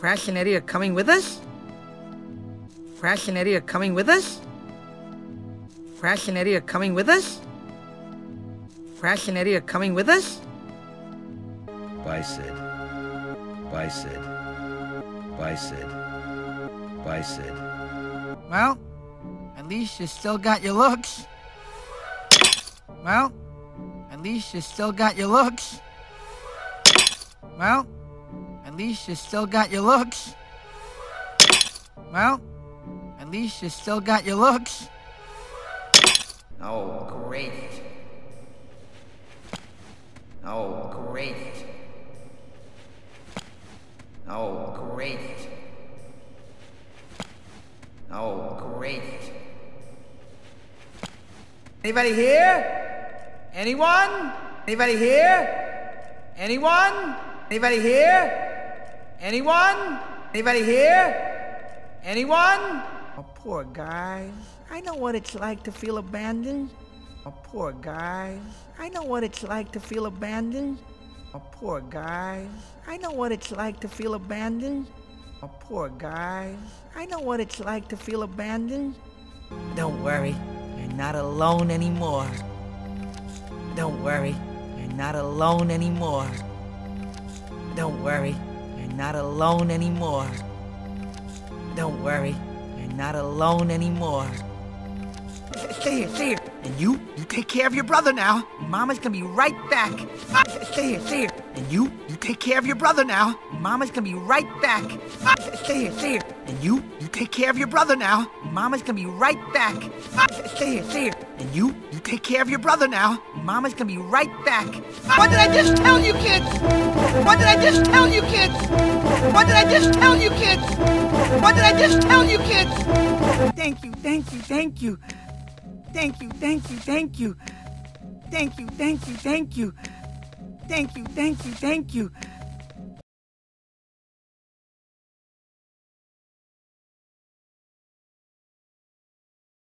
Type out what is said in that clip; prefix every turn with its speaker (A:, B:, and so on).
A: Crash and Eddie are coming with us? Crash and Eddie are coming with us? Crash and Eddie are coming with us? Crash and Eddie are coming with us?
B: Bye, Sid. Bye, Sid. Bye, Sid. Bye, Sid.
A: Well, at least you still got your looks. Well, at least you still got your looks. Well, at least you still got your looks. Well, at least you still got your looks. Oh, great. Oh, great. Oh, great. Oh, great. Anybody here? Anyone? Anybody here? Anyone? Anybody here? Anyone? Anybody here? Anyone? Oh, poor guys. I know what it's like to feel abandoned. Oh, poor guys. I know what it's like to feel abandoned. Oh, poor guys. I know what it's like to feel abandoned. Oh, poor guys. I know what it's like to feel abandoned. Don't worry, you're not alone anymore. Don't worry, you're not alone anymore. Don't worry, you're not alone anymore. Don't worry, you're not alone anymore. Stay here, stay here. And you take care of your brother now. Mama's gonna be right back. Stay here, stay here. And you take care of your brother now. Mama's gonna be right back. Stay here, stay here. And you take care of your brother now. Mama's gonna be right back. Stay here, stay here. And you take care of your brother now. Mama's gonna be right back. What did I just tell you, kids? What did I just tell you, kids? What did I just tell you, kids? What did I just tell you, kids? Thank you, thank you, thank you. Thank you, thank you, thank you. Thank you, thank you, thank you. Thank you, thank you, thank you.